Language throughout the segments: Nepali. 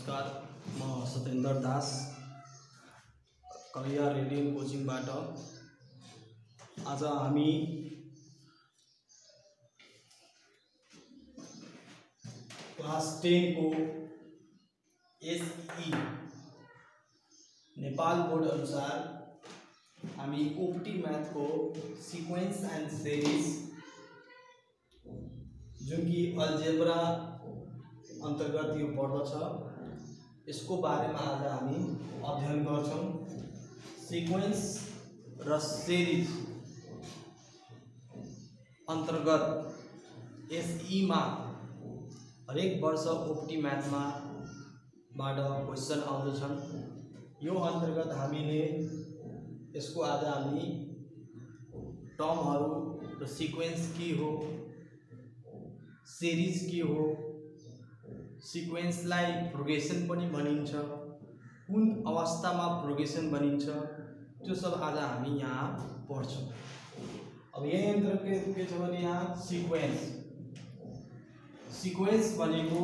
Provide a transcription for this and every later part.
नमस्कार, म सतेन्द्र दास कलिया रेडियो कोचिङबाट आज हामी क्लास 10 को एसई नेपाल बोर्ड अनुसार हामी ओप्टी मैथ को सीक्वेंस एंड सीरीज जुन कि अल्जेब्रा अंतर्गत यो पर्दछ इसको बारे में आज हामी अध्ययन गर्छौं। सीक्वेंस र सीरीज अंतर्गत एसई मा हरेक वर्ष ओप्टी मैथ मा बाट क्वेशन आउँदछन्। यो अंतर्गत हामीले यसको आज हामी टर्महरु र सीक्वेंस के हो, सीरीज के हो, सीक्वेंस लाई प्रोग्रेसन पनि भनिन्छ, कुन अवस्थामा प्रोग्रेसन भनिन्छ, त्यो सब आज हामी यहाँ पढ्छौं। अब यही अंतर्गत के छ भने यहाँ सीक्वेंस सीक्वेंस भनेको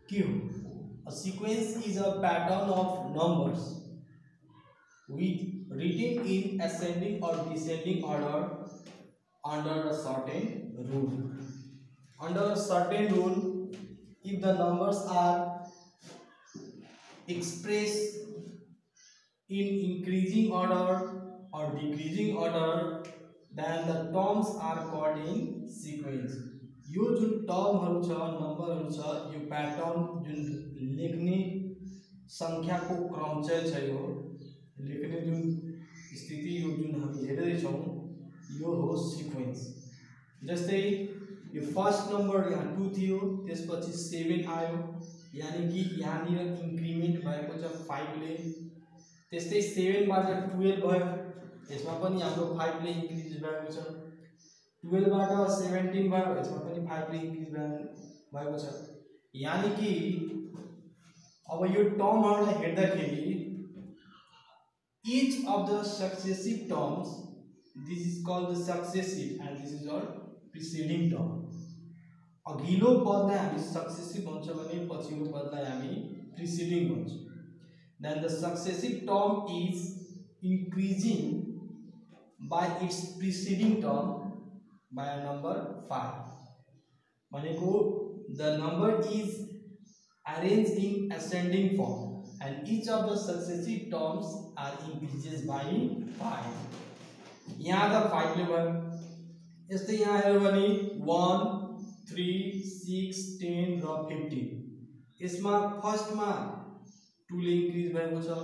के हो? A sequence is a pattern of numbers with written in ascending or descending order under a certain rule. Under a certain rule, if the numbers are expressed in increasing order or decreasing order, then the terms are called in sequence. यो जुन टर्महरु छ, नम्बरहरु छ, यो प्याटर्न जुन लेख्ने संख्याको क्रम चाहिँ छ, यो लेख्ने जुन स्थिति यो जुन हामी हेर्दै छौं यो हो सीक्वेंस। जस्तै यो फर्स्ट नंबर यहाँ 2 थियो, त्यसपछि 7 आयो, यानी कि यहाँ निर इंक्रिमेन्ट भएको छ 5 ले। त्यस्तै 7 बाट 12 भयो, यसमा पनि हाम्रो 5 ले इन्क्रिज भएको छ। 12 बाट 17 भयो, यसमा पनि 5 ले इन्क्रिज भएको छ। यानी कि अब यो टर्महरुलाई हेर्दाखेरि each of the successive terms, this is called the successive and this is our preceding term. अघिल्लो पदलाई हामी सक्सेसिभ भन्छ भने पछिल्लो पदलाई हामी प्रिसिडिङ भन्छ। Then the successive term is increasing by its preceding term by a number 5. भनेको the number is arranged in ascending form and each of the successive terms are increases by 5. यहाँ त 5 ले भयो। यस्तै यहाँ हेर्यो भने 1 3 6 10 र 15, यसमा फर्स्ट मा 2 ले इन्क्रिज भएको छ,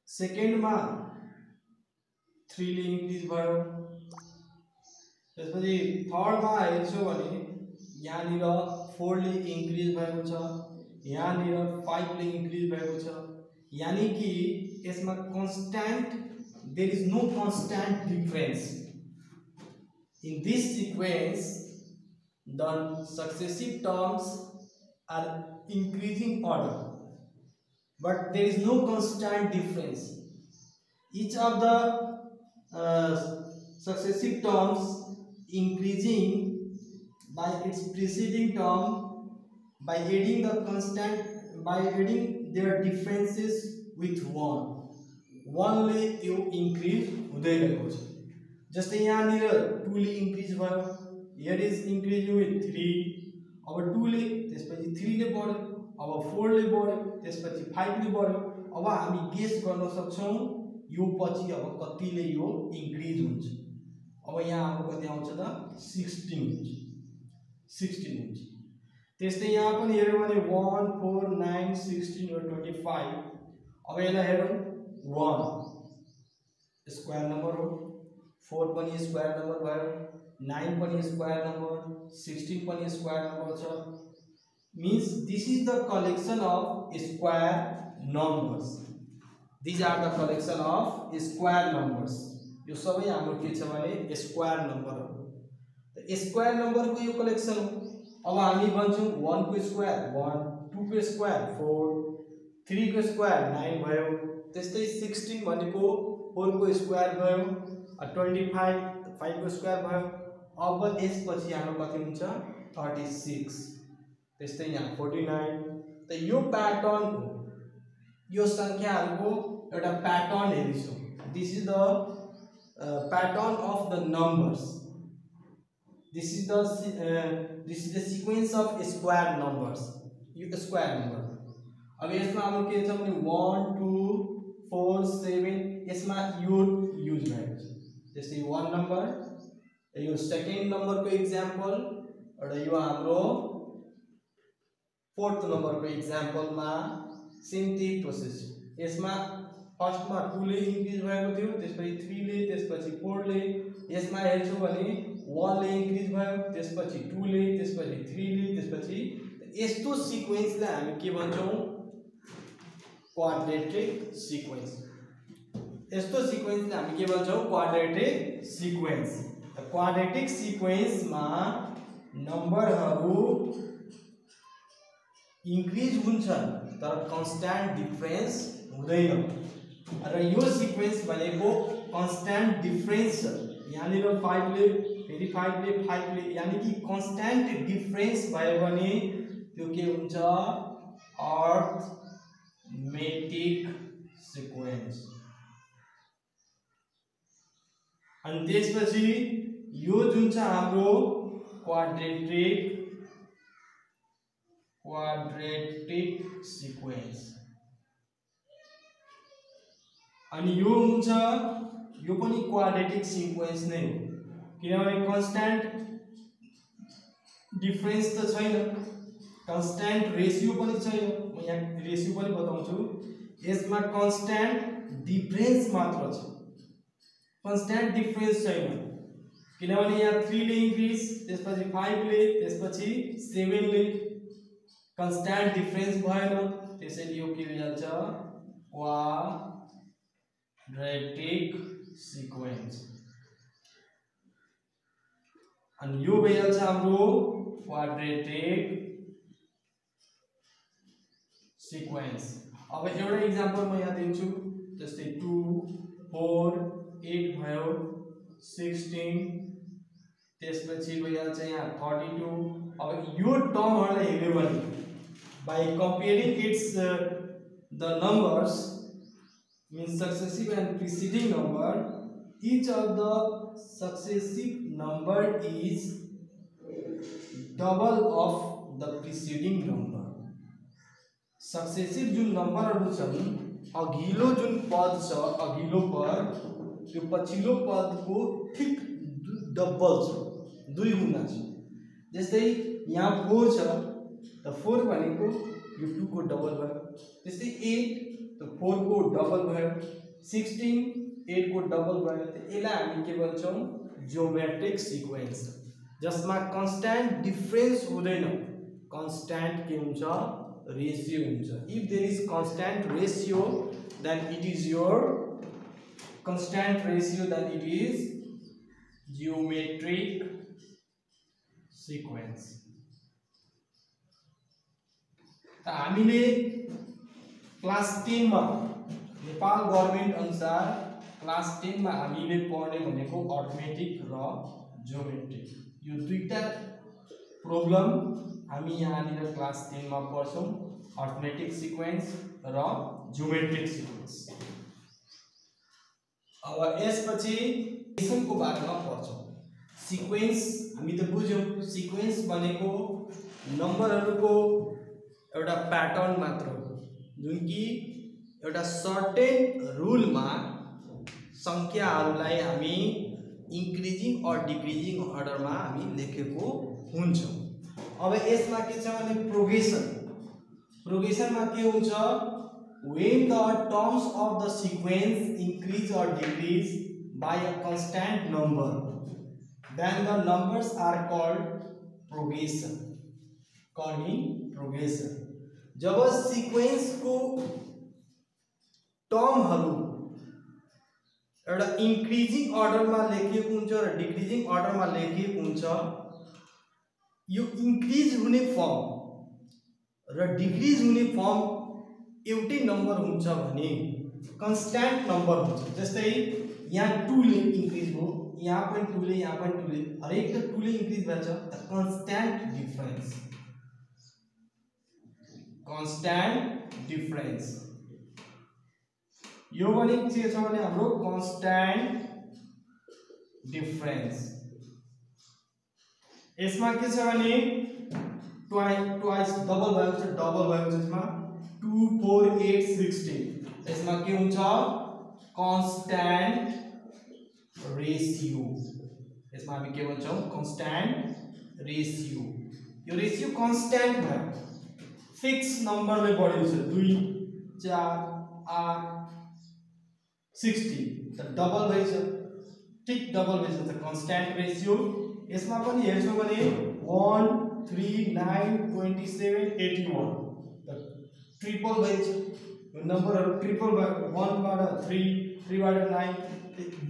सेकेन्ड मा 3 ले इन्क्रिज भयो, त्यसपछि थर्ड मा हेर्छौ भने यहाँ निर 4 ले इन्क्रिज भएको छ, यहाँ निर 5 ले इन्क्रिज भएको छ। यानी कि यसमा constant, there is no constant difference in this sequence. The successive terms are increasing order, but there is no constant difference. Each of the successive terms increasing by its preceding term by adding the constant, by adding their differences with 1. 1 ले यो increase हुँदै गएको छ। जस्तै यहाँ निर 2 ले increase भयो, here is increasing with 3, अब 2 ले, त्यसपछि 3 ले बढ्यो, अब 4 ले बढ्यो, त्यसपछि 5 ले बढ्यो। अब हामी गेस गर्न सक्छौं यो पछि अब कतिले यो इन्क्रिज हुन्छ। अब यहाँ हाम्रो कति आउँछ त 16 हुन्छ, 16 हुन्छ। त्यस्तै यहाँ पनि हेर्यो भने 1 4 9 16 र 25। अब यसलाई हेरौं, 1 स्क्वायर नम्बर हो, 4 पनि स्क्वायर नम्बर भयो, 9 पनि स्क्वायर नंबर, 16 पनि स्क्वायर नंबर छ। Means this is the collection of square numbers. These are the collection of square numbers. यो सबै हाम्रो के छ भने स्क्वायर नंबर हो। त स्क्वायर नंबर को यो कलेक्सन हो। अब हामी भन्छौं 1 को स्क्वायर 1, 2 को स्क्वायर 4, 3 को स्क्वायर 9 भयो, त्यस्तै 16 भनेको 4 को स्क्वायर भयो, 25 5 को स्क्वायर भयो। अब यसपछि हाम्रो कति हुन्छ 36, त्यस्तै यहाँ 49 त यो प्याटर्न हो, यो संख्याहरुको एउटा प्याटर्न हेरिसौ। This is the pattern of the numbers. This is the sequence of square numbers. यो स्क्वायर नंबर। अब यसमा हाम्रो के छ भने 1 2 4 7 यसमा यो युज भएको छ। जस्तै 1 नम्बर, यो सेकेन्ड नम्बरको एक्जाम्पल, एउटा यो हाम्रो फोर्थ नम्बरको एक्जाम्पलमा सेम त्यही प्रोसेस। यसमा फर्स्टमा 2 ले इन्क्रिज भएको थियो, त्यसपछि 3 ले, त्यसपछि 4 ले। यसमा हेर्छौ भने 1 ले इन्क्रिज भयो, त्यसपछि 2 ले, त्यसपछि 3 ले, त्यसपछि यस्तो सिक्वेन्सलाई हामी के भन्छौं? Quadratic sequence. यस्तो सिक्वेन्सलाई हामी के भन्छौं? Quadratic sequence. क्वाड्रेटिक सिक्वेन्समा नम्बरहरु इन्क्रिज हुन्छन् तर कन्स्ट्यान्ट डिफरेन्स हुँदैन। र यो सिक्वेन्स भनेको कन्स्ट्यान्ट डिफरेन्स छ। यहाँनिर 5 ले, फेरि 5 ले, 5 ले, यानी कि कन्स्ट्यान्ट डिफरेन्स भयो भने त्यो के हुन्छ? Arithmetic sequence. अनि त्यसपछि यो जुन छ हाम्रो क्वाड्रेटिक सिक्वेन्स। अनि यो हुन्छ, यो पनि क्वाड्रेटिक सिक्वेन्स नै हो, किनभने कन्स्ट्यान्ट डिफरेन्स त छैन, कन्स्ट्यान्ट रेशियो पनि छैन। म यहाँ रेशियो पनि बताउँछु। यसमा कन्स्ट्यान्ट डिफरेन्स मात्र छ, कन्स्ट्यान्ट डिफरेन्स छैन, किनभने यहाँ 3 ले इन्क्रिज, त्यसपछि 5 ले, त्यसपछि 7 ले। कन्स्ट्यान्ट डिफरेन्स भएन, त्यसैले यो के भइहाल्छ? Quadratic sequence. अनि यो भइहाल्छ हाम्रो क्वाड्रेटिक सिक्वेन्स। अब एउटा एक्जाम्पल म यहाँ दिन्छु। जस्तै 2 4 8 भयो, 16, त्यसपछि भइहाल्छ यहाँ 32। अब यो टर्महरुलाई हेर्यो भने by comparing its the numbers means successive and preceding number, each of the successive number is double of the preceding number. Successive जुन नम्बरहरु छन्, अघिल्लो जुन पद छ, अघिल्लो पद त्यो पछिल्लो पदको ठीक डबल छ, 2 गुना छ। जस्तै यहाँ 4 छ, त 4 भनेको यो 2 को डबल भयो। त्यस्तै 8 त 4 को डबल भयो, 16 8 को डबल भयो। त यसलाई हामी के भन्छौं? ज्योमेट्रिक सिक्वेन्स, जसमा कन्स्ट्यान्ट डिफरेन्स हुँदैन, कन्स्ट्यान्ट के हुन्छ? रेशियो हुन्छ। If there is constant ratio then it is your constant ratio, then it is geometric sequence. त हामीले क्लास 10 मा नेपाल गभर्नमेन्ट अनुसार क्लास 10 मा हामीले पढ्ने भनेको अर्थमेटिक र ज्योमेट्रिक। यो दुईटा प्रब्लम हामी यहाँनिर क्लास 10 मा पढ्छौं, अर्थमेटिक सिक्वेन्स र ज्योमेट्रिक सिक्वेन्स। अब यसपछि डेफिनेसनको बारेमा पढ्छौं। सिक्वेन्स हामी त बुझ्यौं, सिक्वेन्स भनेको नम्बरहरुको एउटा प्याटर्न मात्र हो, जुन कि एउटा सर्टेन रुलमा संख्याहरुलाई हामी इन्क्रिजिङ अर डिक्रिजिङ अर्डरमा हामी लेखेको हुन्छौं। अब यसमा के छ भने प्रोग्रेसन। प्रोग्रेसनमा के हुन्छ? when the terms of the sequence increase or decrease by a constant number, then the numbers are called progression, जब सिक्वेन्स को टर्महरु एउटा इन्क्रिजिङ अर्डरमा लेखिएको हुन्छ र डिक्रिजिङ अर्डरमा लेखिएको हुन्छ, यो इन्क्रिज हुने फर्म र डिक्रिज हुने फर्म एउटै नम्बर हुन्छ भने कन्स्ट्यान्ट नम्बर हुन्छ। जस्तै यहाँ 2 ले इन्क्रिज हो, यहाँ पनि 2 ले, यहाँ पनि 2 ले, हरेक त 2 ले इन्क्रिज भन्छ। त कन्स्ट्यान्ट constant difference. यो पनि के छ भने हाम्रो constant difference. यसमा के छ भने ट्वाइस डबल भएको छ यसमा 2 4 8 16 यसमा के हुन्छ constant ratio. यसमा हामी के भन्छौं constant ratio. यो रेशियो constant भयो फिक्स नम्बरले बढेको छ 2 4 8 60 त डबल भइछ ठीक डबल भइछ त constant ratio. यसमा पनि हेर्छौं भने 1 3 9 27 81 त ट्रिपल भइछ यो नम्बरहरु ट्रिपल भयो 1 बाट 3 3 बाट 9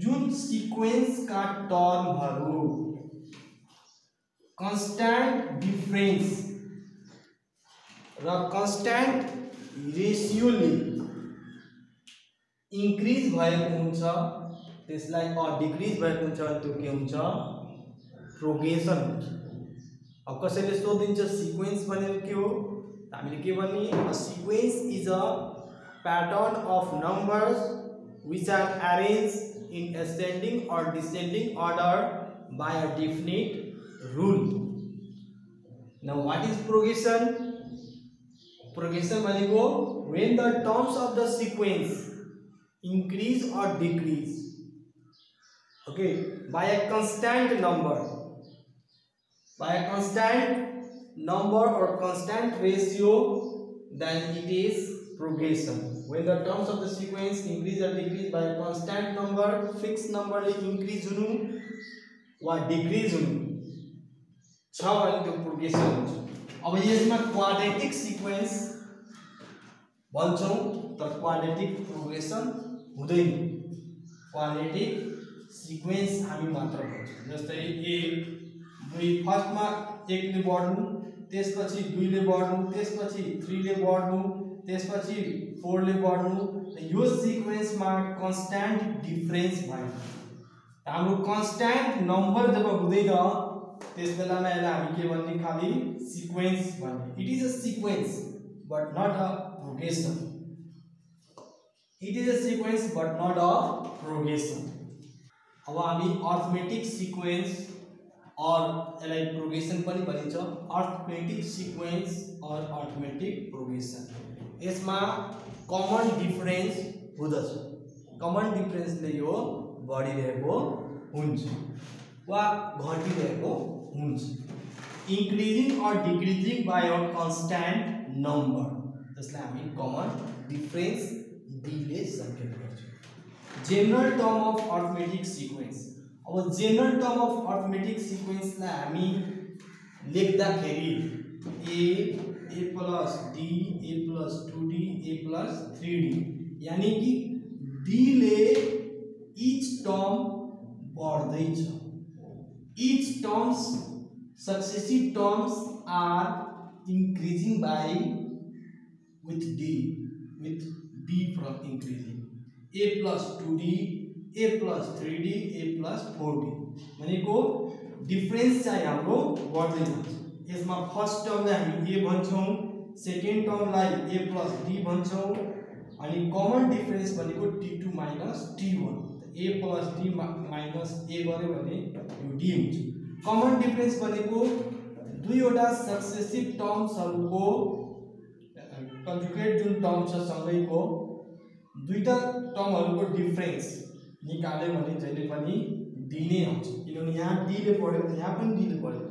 जुन सिक्वेन्स का टर्महरु constant difference र constant ratio ले इंक्रीज भएको हुन्छ त्यसलाई डिक्रीज भएको हुन्छ त्यो के हुन्छ प्रोग्रेसन. अब कसैले सोधिन्छ सिक्वेन्स भनेको के हो हामीले के भन्ने a sequence is a pattern of numbers which are arranged in ascending or descending order by a definite rule. Now what is progression? Progression भनेको when the terms of the sequence increase or decrease okay by a constant number or constant ratio, then it is progression. When the terms of the sequence increase or decrease by a constant number fixed number ले increase हुनु वा decrease हुनु छ भने त्यो प्रोग्रेसन हुन्छ. अब यसमा क्वाड्रेटिक सिक्वेन्स भन्छौं तर क्वाड्रेटिक प्रोग्रेसन हुँदैन. क्वाड्रेटिक सिक्वेन्स हामी मात्र भन्छौं जस्तै 1 2 फर्स्टमा 1 ले बढ्नु त्यसपछि 2 ले बढ्नु त्यसपछि 3 ले बढ्नु त्यसपछि 4 ले बढ्नु यो सिक्वेन्समा कन्स्ट्यान्ट डिफरेन्स भयो. हाम्रो कन्स्ट्यान्ट नम्बर जब हुँदैन त्यस बेलामा यसलाई हामी के भन्ने खाली सिक्वेन्स भन्ने. It is a sequence but not a progression. It is a sequence but not a progression. अब हामी अर्थमेटिक सिक्वेन्स और यसलाई प्रोग्रेसन पनि भनिन्छ. अर्थमेटिक सिक्वेन्स और अर्थमेटिक प्रोग्रेसन यसमा कमन डिफरेन्स हुँदछ. कमन डिफरेन्सले यो बढिरहेको हुन्छ वा घटिरहेको हुन्छ. इंक्रीजिङ और decreasing by a constant number त्यसलाई हामी कमन डिफरेन्स डी ले संकेत गर्छौं. General term of arithmetic sequence. अब जनरल टर्म अफ अर्थमेटिक सिक्वेन्सलाई हामी लेख्दाखेरि a plus d a plus 2d a plus 3d यानी कि d ले each term बढ्दैछ. each terms successive terms are increasing by with d from increasing. a plus 2d a plus 3d a plus 4d भनेको डिफरेन्स चाहिँ हाम्रो बढ्दै जान्छ. यसमा फर्स्ट टर्मलाई हामी a भन्छौं सेकेन्ड टर्मलाई a plus d भन्छौं अनि कमन डिफरेन्स भनेको t2 minus t1 a plus d minus a गर्यो भने यो d हुन्छ. कमन डिफरेन्स भनेको दुईवटा सक्सेसिभ टर्म्सहरुको कन्जुगेट जुन टर्म छ सँगैको दुईटा टर्महरुको डिफरेन्स निकाल्यो भने जहिले पनि d नै आउँछ. किनभने यहाँ d ले बढ्यो यहाँ पनि d ले बढ्यो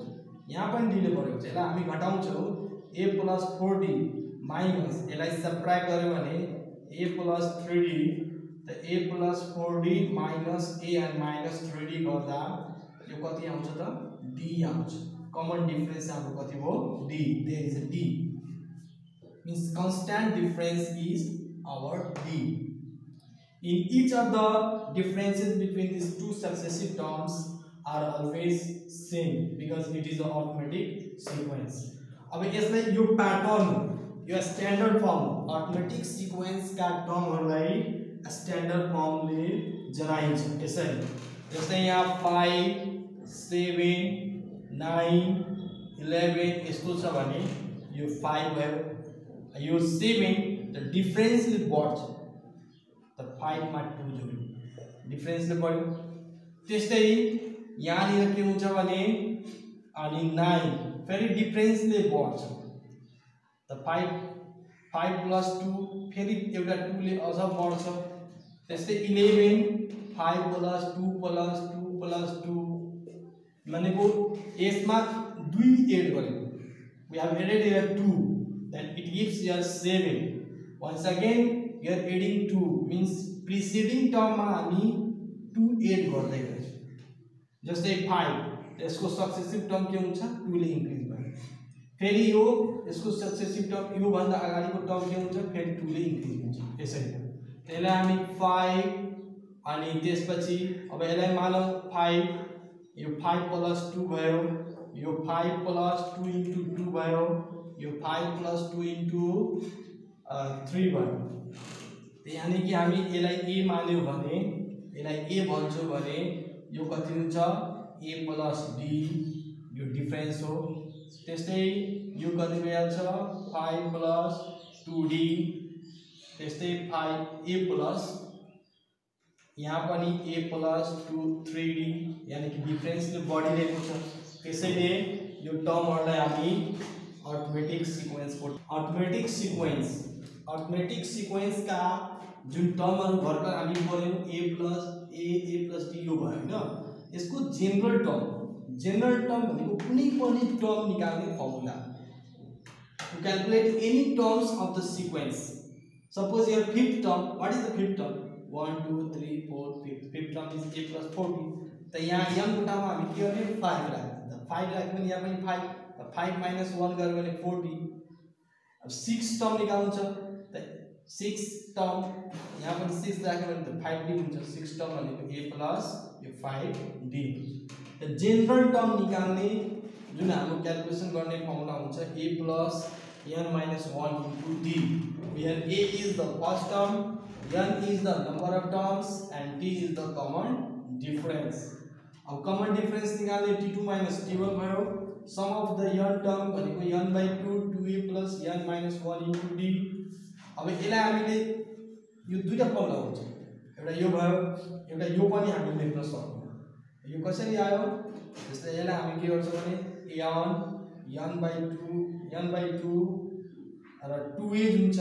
यहाँ पनि d ले बढेको छ. यसलाई हामी घटाउँछौं a plus 4d माइनस यसलाई सबट्र्याक्ट गर्यो भने a plus 3d त a plus 4d minus a and minus 3d गर्दा यो कति आउँछ त d आउँछ. कमन डिफरेन्स हाम्रो कति हो d. There is a d means constant difference is our d. In each of the differences between these two successive terms are always same because it is an arithmetic sequence. अब यसलाई यो प्याटर्न यो स्ट्यान्डर्ड फर्म अर्थमेटिक सिक्वेन्स का टर्महरुलाई स्ट्यान्डर्ड फर्मले जनाइन्छ. यसरी जस्तै यहाँ 5 7 9 11 यस्तो छ भने यो 5 भयो यो 7 त डिफरेन्सले बढ्छ त 5 मा 2 जोड्यो डिफरेन्सले बढ्यो त्यस्तै यहाँनिर के हुन्छ भने अनि 9 फेरि डिफरेन्सले बढ्छ त 5 प्लस 2 फेरि एउटा 2 ले अझ बढ्छ त्यस्तै 11 5 प्लस 2 प्लस 2 प्लस 2 भनेको यसमा 2 एड गरेको we have added here 2 then it gives here 7 once again we are adding 2 means preceding term मा हामी 2 एड गर्दै गएछौं जस्तै 5 यसको सक्सेसिभ टर्म के हुन्छ 2 ले इन्क्रिज भयो फेरि यो यसको सक्सेसिभ टर्म यो भन्दा अगाडिको टर्म के हुन्छ फेरि 2 ले इन्क्रिज हुन्छ यसरी त्यसलाई हामी 5 अनि त्यसपछि अब यसलाई मानौ 5 यो 5 प्लस 2 भयो यो 5 प्लस 2 into 2 भयो यो 5 प्लस 2 into 3 भयो त यानी कि हामी यसलाई a मान्यौ भने यसलाई a भन्छौ भने यो कति हुन्छ a प्लस b यो डिफरेन्स हो त्यस्तै यो कति भइहाल्छ 5 प्लस 2d त्यस्तै 5 a प्लस यहाँ पनि a प्लस 2 3d यानी कि डिफरेन्सले बढिरहेको छ त्यसैले यो टर्महरुलाई हामी अर्थमेटिक सिक्वेन्स का जुन टर्महरु भर्खर हामी पढ्यौं a plus d यो भयो हैन यसको जेनरल टर्म भनेको कुनै पनि टर्म निकाल्ने formula to calculate any terms of the sequence suppose your fifth term what is the fifth term 1 2 3 4 fifth term is a plus 4b त यहाँ m कोटामा हामी के गर्ने 5 राख्छौं 5 राख्यो भने यहाँ पनि 5 त 5 minus 1 गर्यो भने 4b अब 6 टर्म निकाल्नु छ त 6 टर्म यहाँ पनि 6 राख्यो भने त 5d हुन्छ 6 टर्म भनेको a plus यो 5d त जेनरल टर्म निकाल्ने जुन हाम्रो क्याल्कुलेसन गर्ने फर्मुला हुन्छ a plus n minus 1 into d where a is the first term n is the number of terms and d is the common difference अब कमन डिफरेंस निकाल्ने t2 minus t1 भयो sum of the n term भनेको n by 2 2a plus n minus 1 into d अब यसलाई हामीले यो दुईटा फर्मुला हुन्छ एउटा यो भयो एउटा यो पनि हामीले लेख्न सक्छौं यो कसरी आयो जस्तै यसलाई हामी के गर्छौं भने n by 2 र 2a जुन छ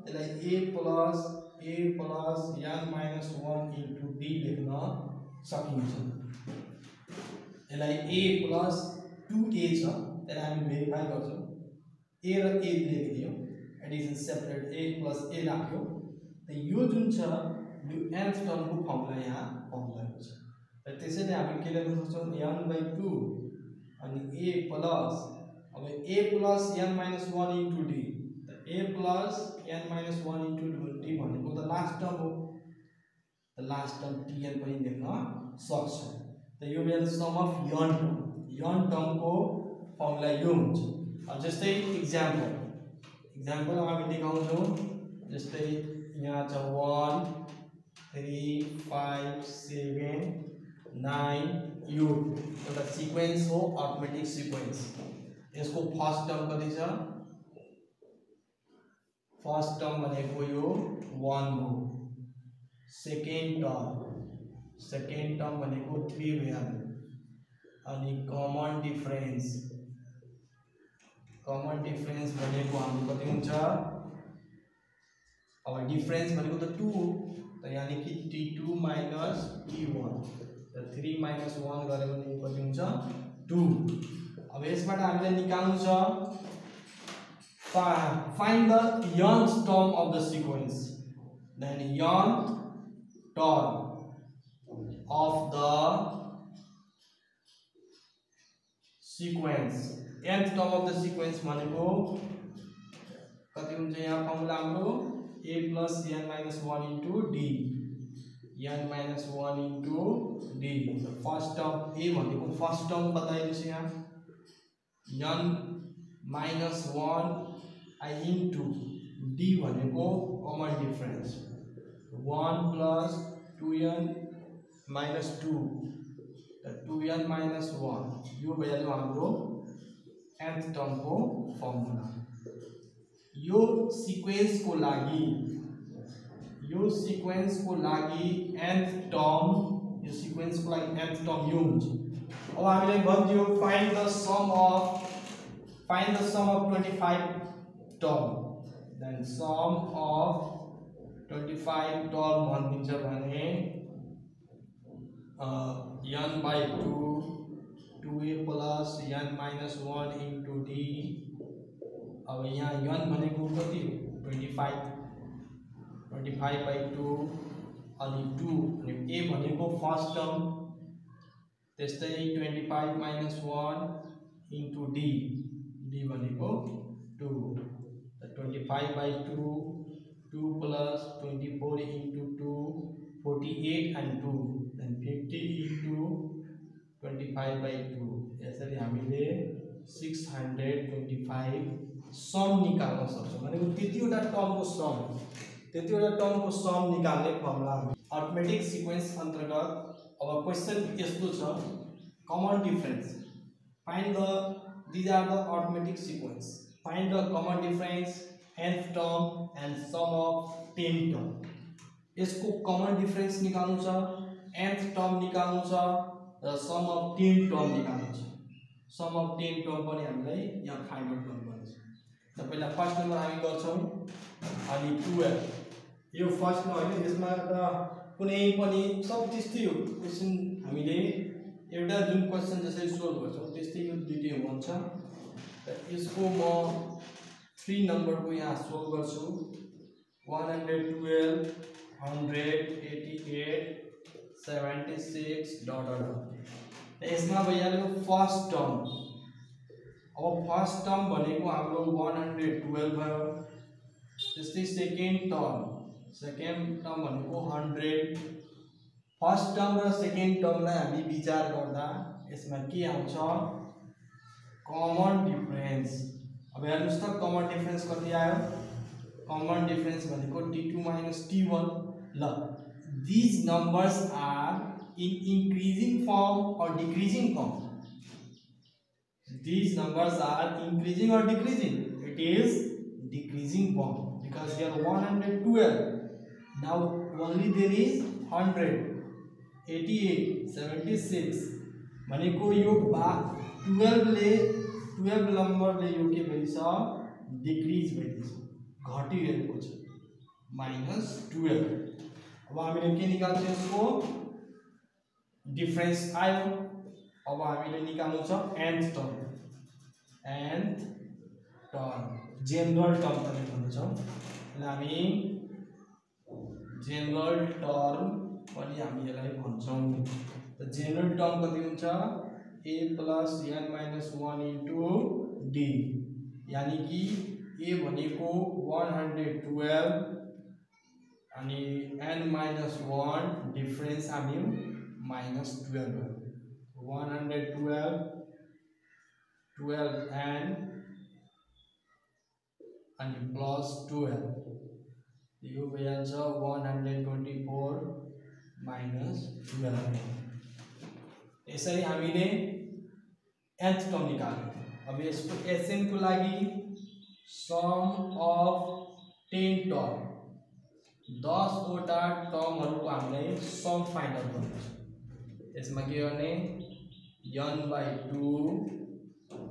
त्यसलाई a plus n minus 1 into d लेख्न सकिन्छ यसलाई a plus 2a छ त्यसलाई हामी भेरिफाई गर्छौं a र a लेखिदियो addition separate a plus a राख्यो त यो जुन छ यो nth टर्मको फर्मुला यहाँ फर्मुलाको छ र त्यसैले हामी के लेख्न सक्छौं n by 2 अनि a plus अब a plus n minus 1 into d त a plus n minus 1 into d भनेको त लास्ट टर्म हो त लास्ट टर्म tn पनि लेख्न सक्छौं त यो मेरो सम अफ n टर्म को फर्मुला यो हुन्छ अब जस्तै एक्जाम्पल हामी लेखाउँछौं जस्तै यहाँ छ 1 3 5 7 9 यो एउटा सिक्वेन्स हो अर्थमेटिक सिक्वेन्स यसको फर्स्ट टर्म कति छ फर्स्ट टर्म भनेको यो 1 हो सेकेन्ड टर्म भनेको 3 भइहाल्यो अनि कमन डिफरेंस भनेको हाम्रो कति हुन्छ अब डिफरेंस भनेको त 2 हो त यानी कि t2 minus t1 त 3 minus 1 गरे भने कति हुन्छ 2 अब यसबाट हामीले निकाल्नु छ find the nth term of the sequence then nth term of the sequence nth term of the sequence भनेको कति हुन्छ यहाँ फर्मुला हाम्रो a plus n minus 1 into d n minus 1 into d first term a भनेको फर्स्ट टर्म बताइदिनुस् यहाँ n minus 1 I into d भनेको common difference 1 plus 2n minus 2 2n minus 1 यो भइहाल्यो हाम्रो nth टर्म को फर्मुला यो सिक्वेन्स को लागि nth टर्म यो सिक्वेन्स को लागि nth टर्म यो हुन्छ। अब हामीले भन्दियो find the sum of 25 term, then sum of 25 term भनिन्छ भने n by 2 2a plus n minus 1 into d। अब यहाँ n भनेको कति हो 25 by 2 अनि 2 अनि a भनेको फर्स्ट टर्म, त्यस्तै 25 minus 1 into d भनेको 2, 25 by 2 2 plus 24 into 2 48 and 2 then 50 into 25 by 2। यसरी हामीले 625 सम निकाल्न सक्छौं। भनेको त्यतिवटा टर्मको सम निकाल्ने फर्मुला हो अर्थमेटिक सिक्वेन्स अन्तर्गत। अब क्वेशन यस्तो छ, common difference find the these are the arithmetic sequence, find the common difference nth term and sum of 10 term। यसको कमन डिफरेन्स निकाल्नु छ, nth टर्म निकाल्नु छ र सम अफ 10 टर्म निकाल्नु छ। सम अफ 10 टर्म पनि हामीलाई यहाँ फाइन्ड आउट गर्नुपर्छ। त पहिला फर्स्ट नम्बर हामी गर्छौं अनि 12 यो फर्स्ट मा हैन, यसमा त कुनै पनि सब त्यस्तै हो क्वेशन। हामीले एउटा जुन क्वेशन जसरी सोल्भ गर्छौं त्यस्तै यो दुईटै हुन्छ। त यसको म 3 नम्बर को यहाँ सोल्भ गर्छु 112 188 76 डट डट। यसमा भइहाल्यो फर्स्ट टर्म। अब फर्स्ट टर्म भनेको हाम्रो 112 भयो, त्यस्तै सेकेन्ड टर्म भनेको 100। फर्स्ट टर्म र सेकेन्ड टर्मलाई हामी विचार गर्दा यसमा के आउँछ कमन डिफरेन्स। अब हेर्नुस् त कमन डिफरेन्स कति आयो, कमन डिफरेन्स भनेको t2 minus t1। ल these numbers are in increasing form or decreasing form? These numbers are increasing or decreasing? It is decreasing form because here 112, now only there is 100 88 76 भनेको यो 12 नम्बरले यो के भइछ डिक्रिज भइछ, घटिरहेको छ -12। अब हामीले के निकाल्छौं यसको डिफरेन्स आयो। अब हामीले निकाल्नु छ nth टर्म जेनरल टर्म पनि भन्छौं। हामी जेनरल टर्म पनि हामी यसलाई भन्छौं। त जेनरल टर्म कति हुन्छ a plus n minus 1 into d, यानी कि a भनेको 112 अनि n minus 1 डिफरेन्स हामी -12 भयो। 112 12n अनि प्लस 12 यो भइहाल्छ 124 -12। यसरी हामीले nth टर्म निकाल्यो। अब यसको एसएन को लागि सम अफ 10 टर्म 10 वटा टर्महरुको हामीले सम फाइन्ड आउट गर्नु छ। यसमा के गर्ने n/2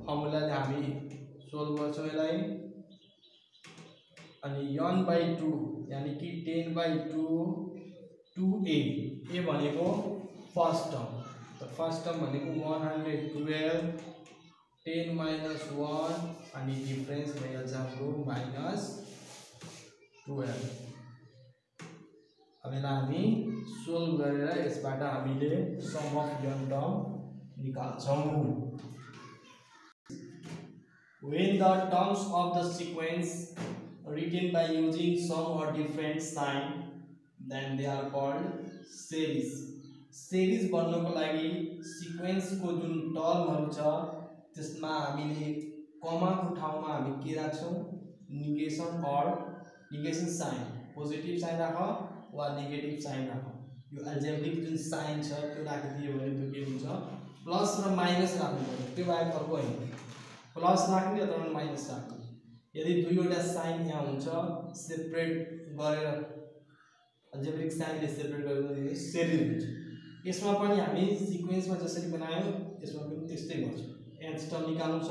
फर्मुलाले हामी सोल्भ गर्छौं यसलाई, अनि n/2 यानी कि 10/2 2a a भनेको फर्स्ट टर्म। त फर्स्ट टर्म भनेको 112 10 minus 1 अनि डिफरेन्स भइहाल्छ हाम्रो -12। अब यसलाई हामी सोल्भ गरेर यसबाट हामीले सम अफ n टर्म निकाल्छौं। When the terms of the sequence written by using some or different sign, then they are called series। series बन्नको लागि सिक्वेन्स को जुन टर्महरु छ त्यसमा हामीले कमा को ठाउँमा हामी के राख्छौं निगेसन साइन, पोजिटिभ साइन राख वा नेगेटिभ साइन राख। यो अल्जेब्रिक जुन साइन छ त्यो राखिदियो भने त्यो के हुन्छ प्लस र माइनस राख्नु पर्यो, त्यो बाहेक अर्को हैन। प्लस राख्ने अथवा माइनस राख्ने, यदि दुईवटा साइन यहाँ हुन्छ सेपरेट गरेर अल्जेब्रिक साइनले सेपरेट गरेर यो सिरिज हुन्छ। यसमा पनि हामी सिक्वेन्समा जसरी बनायौं यसमा पनि त्यस्तै गर्छौं। nth टर्म निकाल्नु छ,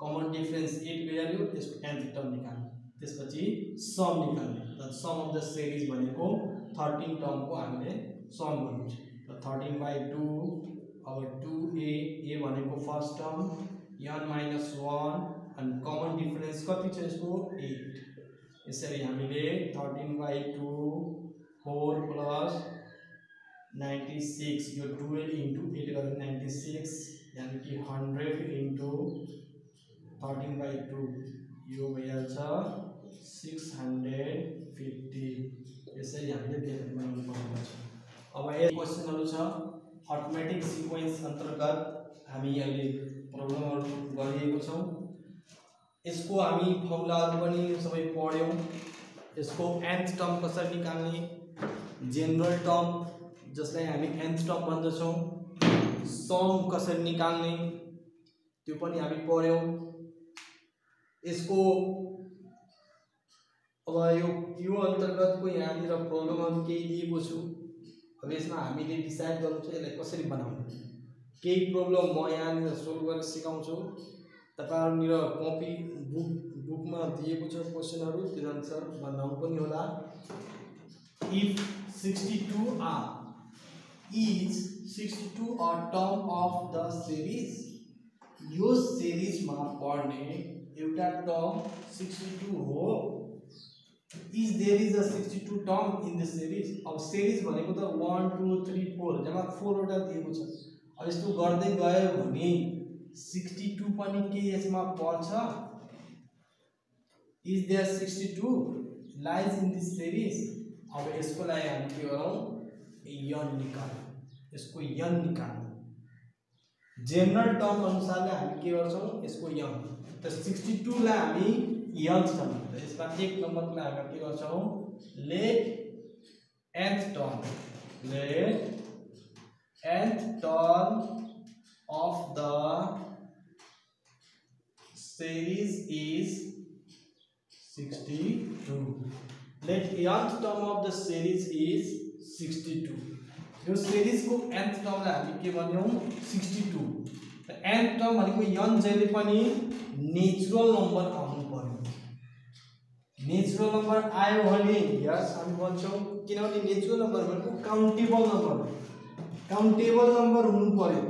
कमन डिफरेन्स 8 भइहाल्यो, त्यसको nth टर्म निकाल्नु, त्यसपछि सम निकाल्नु। त सम अफ द सिरिज भनेको 13 टर्मको हामीले सम गर्नु छ। त 13/2 अब 2a a भनेको फर्स्ट टर्म n - 1 अनि कमन डिफरेन्स कति छ यसको 8। यसरी हामीले 13/2 4 प्लस 96 यो 12 into 8 गरेर 96 यानी कि 100 into 13/2 यो भइहाल्छ 650। यसरी हामीले बनाउनु पर्ने छ। अब यो क्वेशनहरु छ अर्थमेटिक सिक्वेन्स अन्तर्गत हामी अहिले प्रब्लमहरु गरिएको छौं। यसको हामी फर्मुलाहरु पनि सबै पढ्यौं। यसको nth टर्म कसरी निकाल्ने, जनरल टर्म जसलाई हामी nth टर्म भन्दछौं, सम कसरी निकाल्ने त्यो पनि हामी पढ्यौं। यसको अब यो अन्तर्गतको यहाँनिर प्रब्लमहरु केही दिएको छु। अब यसमा हामीले डिसाइड गर्नु छ यसलाई कसरी बनाउने। केही प्रब्लम म यहाँनिर सोल्भ गरेर सिकाउँछु। तपाईहरुनिर कपी बुकमा दिएको छ क्वेशनहरु, त्यसअनुसार बनाउनु पनि होला। If 62 is 62 a term of the series, यो सिरिजमा पर्ने एउटा टर्म 62 हो। Is there is a 62 term in the series? अब सिरिज भनेको त 1 2 3 4 जम्मा 4 वटा दिएको छ। अब यस्तो गर्दै गयो भने 62 पनि के यसमा पर्छ? Is there 62 lies in this series? अब यसको लागि हामी के गरौँ, n निकाल्नु। यसको n निकाल्नु जनरल टर्म अनुसारले हामी के गर्छौं, यसको n। त 62 लाई हामी n टर्म, यसमा 1 नम्बरको लागि हामी के गर्छौं, let nth term of the series is 62. Let nth term of the series is 62. यो सिरिज को nth टर्म लाई हामी के भन्यौं, 62। त nth टर्म भनेको n जहिले पनि नेचुरल नम्बर आउनु पर्यो। नेचुरल नम्बर आयो भने यस हामी भन्छौं, किनभने नेचुरल नम्बर भनेको काउन्टेबल नम्बर हो। काउन्टेबल नम्बर हुनु पर्यो।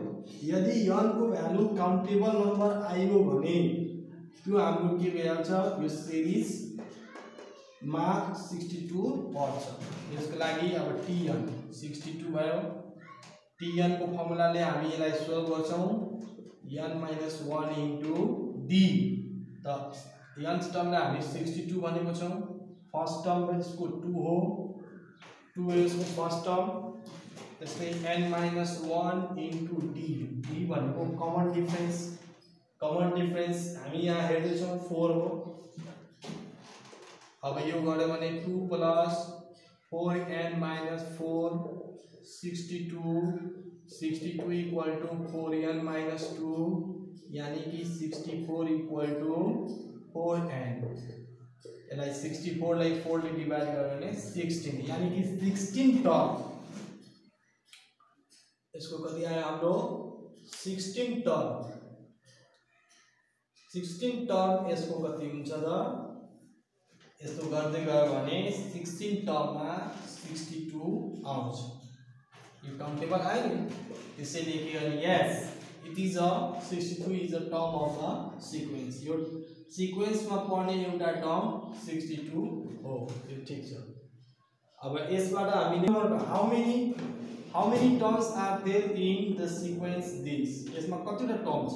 यदि n को भ्यालु काउन्टेबल नम्बर आयो भने त्यो हाम्रो के भइहाल्छ, यो सिरिज मा 62 पर्छ। यसको लागि अब tn 62 भयो। tn को फर्मुलाले हामी यसलाई सोल्भ गर्छौं, n - 1 into d। त nth टर्मलाई हामी 62 भनेको छौं। फर्स्ट टर्म यसको 2 हो, 2 हो यसको फर्स्ट टर्म। त्यसै n - 1 into d। d भनेको कमन डिफरेन्स। कमन डिफरेन्स हामी यहाँ हेर्दै छौं 4 हो। अब यो गर्यो भने 2 plus 4n - 4 62 equal two 4n - 2 यानी कि 64 इक्वल टू 4n। यसलाई 64 लाई 4 ले डिवाइड गर्यो भने 16 यानी कि 16 टर्म। यसको कति आयो हाम्रो 16 टर्म। 16 टर्म यसको कति हुन्छ त, यस्तो गर्दै गयो भने 16 टर्ममा 62 आउँछ। यो काउन्टेबल आयो नि, त्यसैले के गर्ने, yes it is a 62 is a term of the sequence. यो सिक्वेन्समा पर्ने एउटा टर्म 62 हो। यो ठीक छ। अब यसबाट हामीले how many terms are there in the sequence this, यसमा कतिवटा टर्म छ,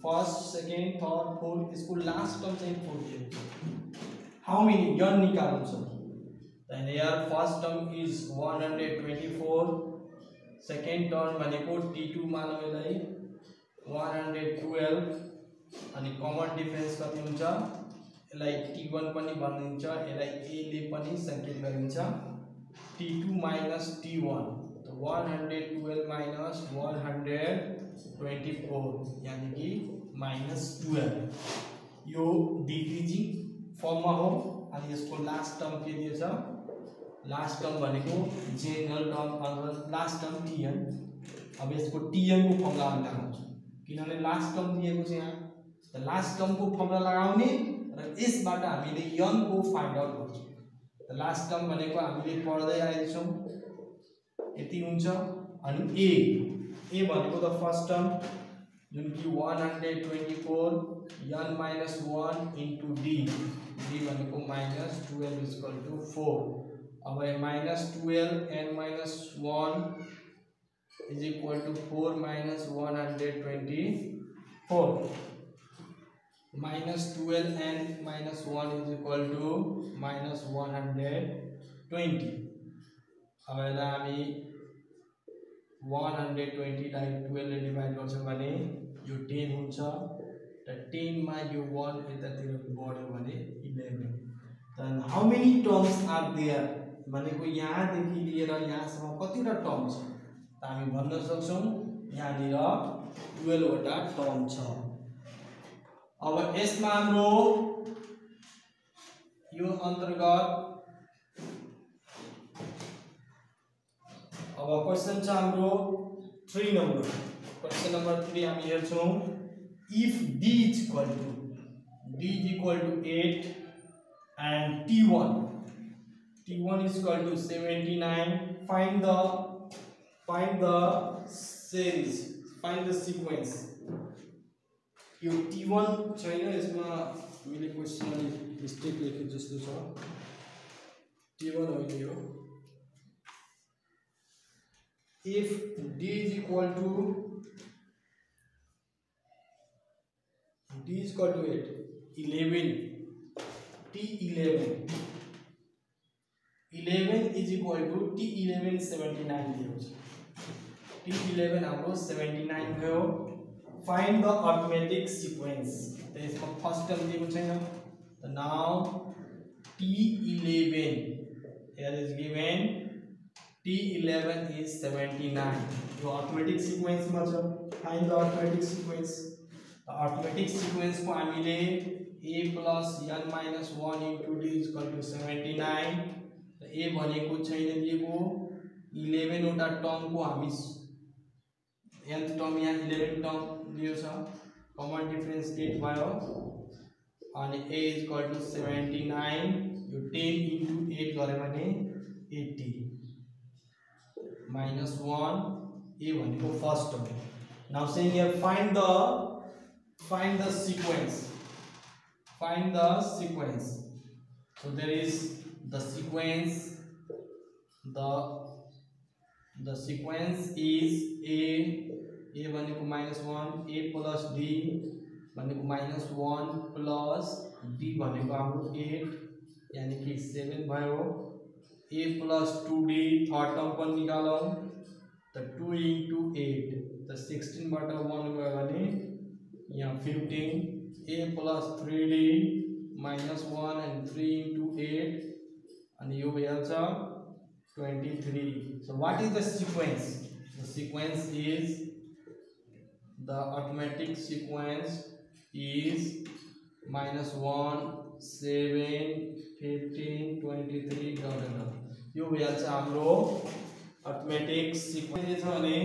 फर्स्ट सेकेन्ड थर्ड फोर्थ, यसको लास्ट टर्म चाहिँ 4 दिएको छ। हाउ मेनी n निकाल्नु छ। then here first term is 124, second term भनेको t2 मानौ यसलाई 112 अनि कमन डिफरेन्स कति हुन्छ, यसलाई t1 पनि भनिन्छ, यसलाई a ले पनि संकेत गरिन्छ, t2 minus t1। तो 112 minus 124 यानी कि -12। यो डिक्रीजिङ फर्ममा हो अनि यसको लास्ट टर्म के दिएछ लास्ट टर्म भनेको जेनरल टर्म अथवा लास्ट टर्म टीएन अब यसको टीएन को फर्मुला हामी लगाउँछौँ किनभने लास्ट टर्म दिएको छ यहाँ त लास्ट टर्म को फर्मुला लगाउने र यसबाट हामीले n को फाइन्ड आउट गर्छौँ त लास्ट टर्म भनेको हामीले पढ्दै आएछौँ यति हुन्छ अनि ए भनेको त फर्स्ट टर्म जुन कि 124 n minus 1 into d भनेको -12 is equal to 4 अब -12 n minus 1 is equal to 4 minus 124 -12 n minus 1 is equal to -120 अब यसलाई हामी 120 लाई 12 ले डिवाइड गर्छौं भने यो 10 हुन्छ र 10 मा यो 1 यतातिर बढ्यो भने 11 then how many terms are there भनेको यहाँ देखि लिएर यहाँसम्म कतिवटा टर्म छ त हामी भन्न सक्छौं यहाँ निर 12 वटा टर्म छ अब यसमा हाम्रो यो अन्तर्गत अब क्वेशन छ हाम्रो 3 नंबर क्वेशन नंबर 3 हामी हेर्छौं if d is equal to 8 and t1 is equal to 79 find the series find the sequence यो t1 छैन यसमा मैले क्वेशन मिस्टेक लेखे जस्तो छ t1 होइन यो if d is equal to 8 11 t11 is equal to t11 79 दिएको छ t11 हाम्रो 79 भयो find the arithmetic sequence त यसमा फर्स्ट टर्म दिएको छैन त now t11 here is given t11 is 79 यो arithmetic sequence मा छ find the arithmetic sequence arithmetic sequence को हामीले a plus n minus 1 into d is equal to 79 त a भनेको छैन दिएको 11 वटा टर्म को हामी nth टर्म यहाँ 11 टर्म दियो छ कमन डिफरेंस 8 भयो अनि a is equal to 79 यो 10 into 8 गरे भने 80 minus 1 a भनेको first term now saying here find the sequence so there is the sequence the sequence is a भनेको -1 a plus d भनेको -1 plus d भनेको हाम्रो 8 यानी कि 7 भयो a plus 2d third term पनि निकालौं त 2 into 8 त 16 बाट 1 गयो भने यहाँ 15 a plus 3d minus 1 and 3 into 8 and यो भइहाल्छ 23 so what is the sequence the sequence is the arithmetic sequence is -1 7 15 23 यो भइहाल्छ हाम्रो arithmetic sequence छ भने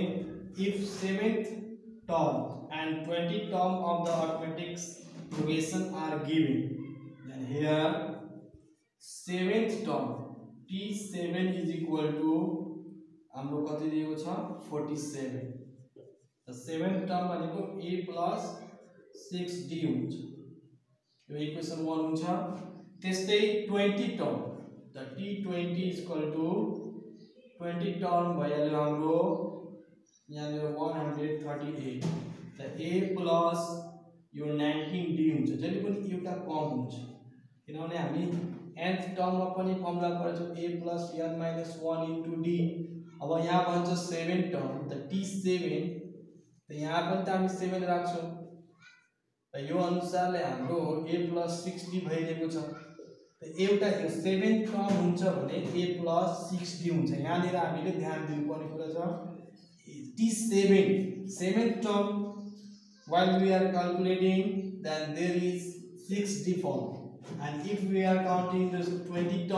if 7th term and 20 term of the arithmetic progression are given then here 7th term t7 is equal to हाम्रो कति दिएको छ 47 the 7th term भनेको a plus 6d हुन्छ यो इक्वेसन 1 हुन्छ त्यस्तै 20 term the t20 is equal to 20 term भइहाल्यो हाम्रो यहाँ 138 त a plus यो 19d हुन्छ जहिले पनि एउटा कम हुन्छ किनभने हामी nth टर्म मा पनि फर्मुला गर्छौं a plus n minus 1 into d अब यहाँ भन्छ 7 टर्म त t7 त यहाँ पनि त हामी 7 राख्छौं त यो अनुसारले हाम्रो a plus 6d भइरहेको छ त एउटा यो 7 टर्म हुन्छ भने a plus 6d हुन्छ यहाँ निर हामीले ध्यान दिनुपर्ने कुरा छ t7 7th term while we are calculating then there is 6d form And if we are counting this 20th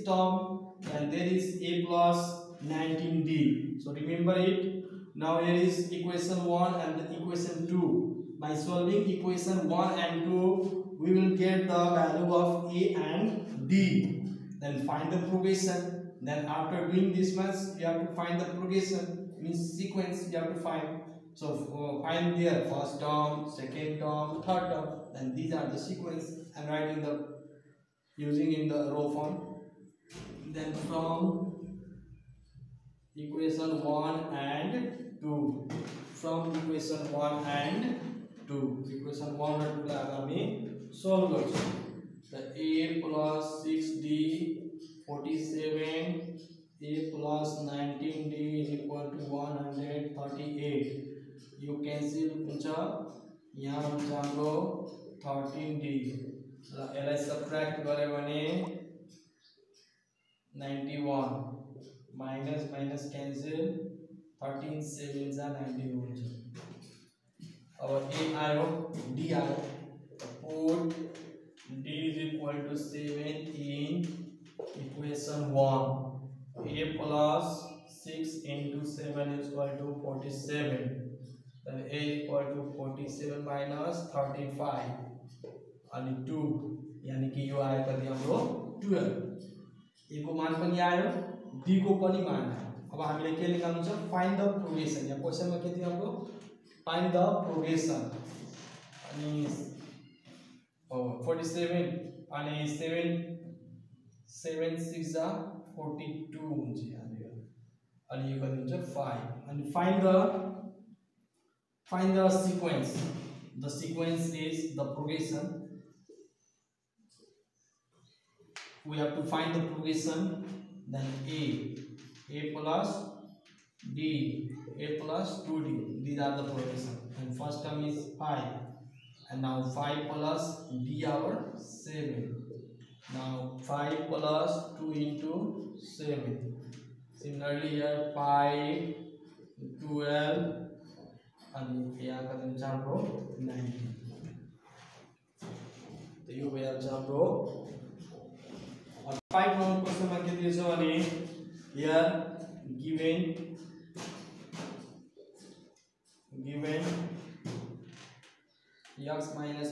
term, then there is a plus 19d. So remember it. Now here is equation 1 and the equation 2. By solving equation 1 and 2, we will get the value of a and d. Then find the progression. Then after doing this much, you have to find the progression, means sequence you have to find. So find their first term, second term, third term. Then these are the sequence and write in the using in the row form. Then from equation 1 and 2, from equation 1 and 2, equation 1 and 2 लाई solve गर्छौं. The a plus 6d 47, a plus 19d is equal to 138. You cancel हुन्छ, यहाँ हुन्छ हाम्रो 13d र यसलाई सबट्र्याक्ट गरे भने 91 माइनस माइनस क्यान्सल 13 7 जा 90 हुन्छ. अब a आयो, d आयो. Put d is equal to 7 in equation 1. A plus 6 into 7 is equal to 47. Then a equal to 47 minus 35 and 2, यानी कि यो आयो कति हाम्रो 12. a को मान पनि आयो, d को पनि मान आयो. अब हामीले के लेख्नु छ, फाइन्ड द प्रोग्रेसन. यहाँ क्वेशनमा के थियो हाम्रो, फाइन्ड द प्रोग्रेसन. अनि 47 अनि 7 6 जा 42 हुन्छ यहाँ यो. अनि यो कति हुन्छ 5. अनि find the sequence. The sequence is the progression. We have to find the progression. Then a plus d, a plus 2d. These are the progression. And first term is 5. And now 5 plus d our 7. Now 5 plus 2 into 7. Similarly here 5, 12, and यहाँ कति हुन्छ हाम्रो 90. तो यो भइहाल्छ हाम्रो. 5 नम्बर क्वेशनमा के दिएछ भने, here given x minus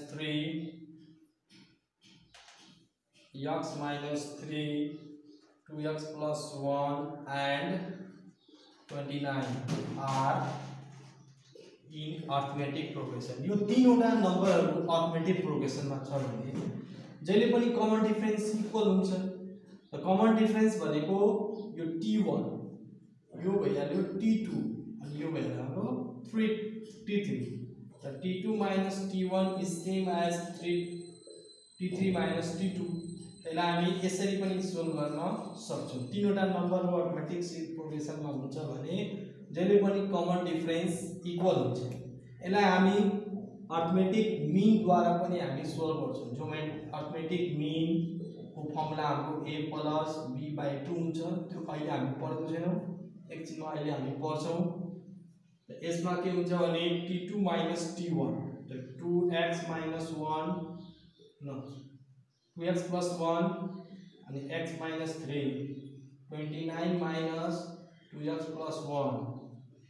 3, 2x plus 1 and 29 are in arithmetic progression. यो तीनवटा नम्बरहरु arithmetic progression मा छ भने जहिले पनि कमन डिफरेन्स इक्वल हुन्छ. त कमन डिफरेन्स भनेको यो t1, यो भइहाल्यो t2 अनि यो भइहाल्यो हाम्रो t3. त t2 minus t1 is same as t3 minus t2. त्यसलाई हामी यसरी पनि सोल्भ गर्न सक्छौं. तीनवटा नम्बरहरु arithmetic progression मा हुन्छ भने जहिले पनि कमन डिफरेन्स इक्वल हुन्छ. यसलाई हामी अर्थमेटिक मीन द्वारा पनि हामी सोल्भ गर्छौं. जो अर्थमेटिक मीन को फर्मुला हाम्रो a plus b/2 हुन्छ. त्यो अहिले हामी पढ्दै छैनौं, एकछिनमा अहिले हामी पढ्छौं. यसमा के हुन्छ भने t2 minus t1, त 2x minus 1 no 2x plus 1 अनि x minus 3, 29 minus 2x plus 1,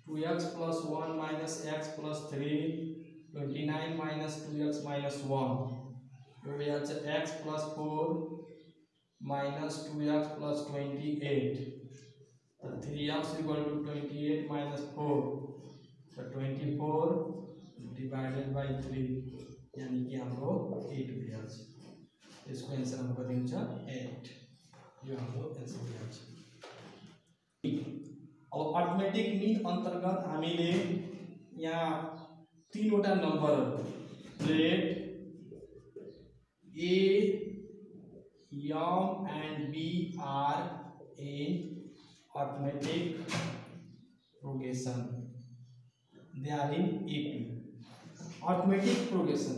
2x plus 1 minus x plus 3, 29 minus 2x minus 1. So we have x plus 4 minus 2x plus 28. So 3x equal to 28 minus 4. So 24 divided by 3. यानी कि हाम्रो 8 भइहाल्छ. यसको आन्सर हाम्रो कति हुन्छ 8. यो हाम्रो आन्सर भइहाल्छ. अब अर्थमेटिक मीन अन्तर्गत हामीले यहाँ तीनवटा नम्बरहरु let a, m and b are in arithmetic progression. They are in AP. Arithmetic progression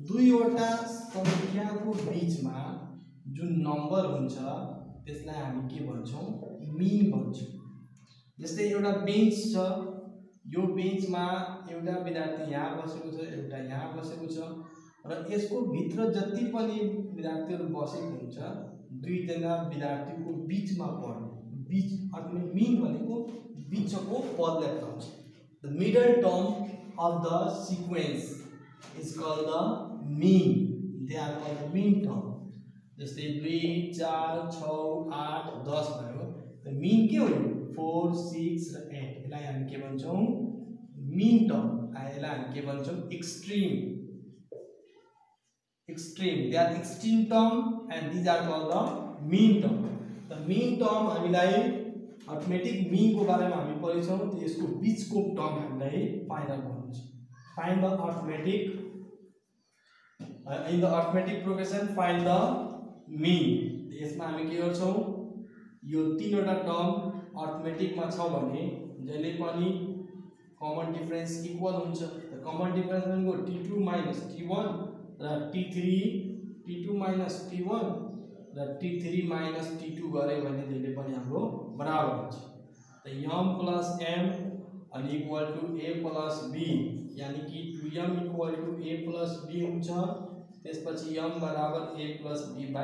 दुईवटा संख्याको बीचमा जुन नम्बर हुन्छ त्यसलाई हामी के भन्छौं, मीन भन्छौं. जस्तै एउटा बेन्च छ, यो बेन्चमा एउटा विद्यार्थी यहाँ बसेको छ, एउटा यहाँ बसेको छ. र यसको भित्र जति पनि विद्यार्थीहरु बसेको हुन्छ दुई जना विद्यार्थीको बीचमा पर्ने बीच अथवा मीन भनेको बीचको पदलाई बुझाउँछ the middle term of the sequence is called the mean they are called the mean term जस्तै 2 4 6 8 10 भयो द मीन के हो 4 6 र 8 यसलाई हामी के भन्छौं मीन टर्म यसलाई हामी के भन्छौं extreme they are extreme term and these are called the mean term the mean term हामीलाई अर्थमेटिक मीन को बारेमा हामी पढिसौ त्यसको बीचको टर्म हामीलाई फाइन्ड आउट गर्नु छ find the arithmetic in the arithmetic progression find the mean यसमा हामी के गर्छौं यो तीनवटा टर्म अर्थमेटिक मा छ भने जहिले पनि कमन डिफरेन्स इक्वल हुन्छ त कमन डिफरेन्स भनेको t2 t1 र t3 t2 t1 र t3 t2 गरे भने जहिले पनि हाम्रो बराबर हुन्छ त m + m अनि इक्वल टु a + b यानी कि 2m equal to a + b हुन्छ त्यसपछि m बराबर a + b/2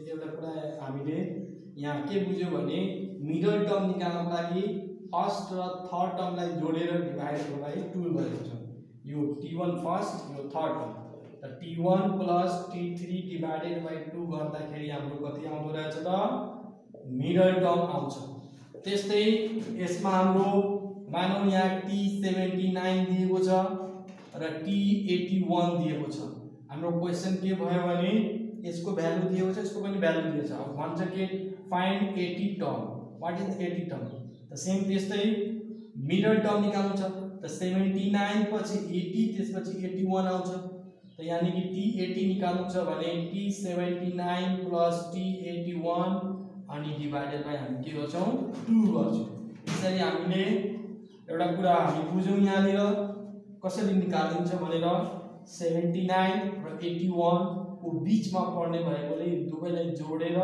एउटा कुरा हामीले यहाँ के बुझ्यो भने मिडल टर्म निकाल्नको लागि फर्स्ट र थर्ड टर्मलाई जोडेर डिवाइड बाइ 2 गरेको छ यो t1 फर्स्ट यो थर्ड टर्म त t1 + t3 डिवाइडेड बाइ 2 गर्दाखेरि हाम्रो कति आउँदो रहेछ त मिडल टर्म आउँछ त्यस्तै यसमा हाम्रो मानौ यहाँ t79 दिएको छ र t81 दिएको छ हाम्रो क्वेशन के भयो भने यसको भ्यालु दिएको छ यसको पनि भ्यालु दिएको छ अब भन्छ के find 80 term what is 80 term त सेम त्यस्तै मिडल टर्म निकाल्नु छ त 79 पछि 80 त्यसपछि 81 आउँछ त यानी कि t80 निकाल्नु छ भने t79 + t81 अनि डिवाइडेड बाइ हामी के गर्छौं 2 गर्छौं यसरी हामीले एउटा कुरा हामी बुझौं यहाँनिर कसरी निकालिन्छ भनेर 79 र 81 को बीचमा पर्ने भएकोले दुवैलाई जोडेर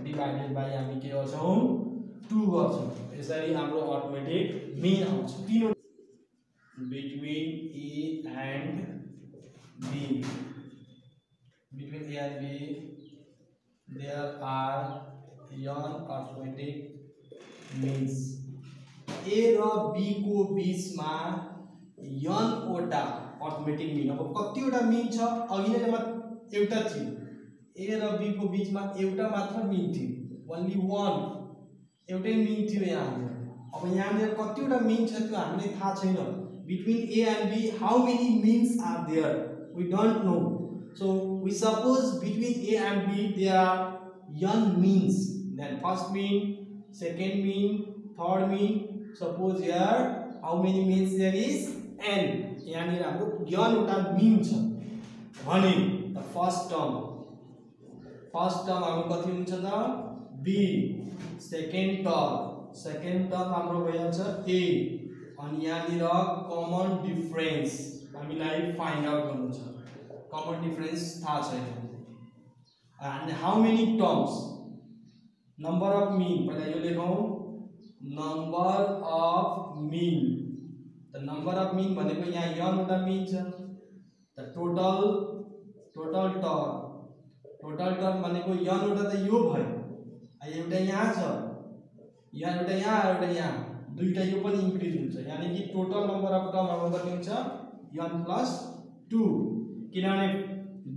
डिवाइडेड बाइ हामी के गर्छौं 2 गर्छौं यसरी हाम्रो अर्थमेटिक मीन आउँछ तीन between a and b there are n arithmetic means a र b को बीचमा n वटा अर्थमेटिक मीन अब कतिवटा मीन छ अघि नै एउटा थियो a र b को बीचमा एउटा मात्र मीन थियो ओन्ली वन एउटै मीन थियो यहाँ अब यहाँ कतिवटा मीन छ त्यो हामीलाई थाहा छैन between a and b how many means are there we don't know so we suppose between a and b there are n means then first mean second mean third mean suppose here how many means there is n यहाँ हाम्रो n वटा मीन छ भने the first term हाम्रो कति हुन्छ त b second term हाम्रो भइहाल्छ a अनि यहाँनिर कमन डिफरेन्स हामीलाई फाइन्ड आउट गर्नु छ कमन डिफरेन्स थाहा छैन and how many terms number of mean पहिला यो लेखौं number of mean the number of mean भनेको यहाँ n वटा mean छ the total term भनेको n वटा त यो भयो एउटा यहाँ छ एउटा यहाँ एउटा यहाँ दुईटा यो पनि इन्क्रिज हुन्छ यानी कि टोटल नम्बर अफ टर्म हाम्रो कति हुन्छ n + 2 किनभने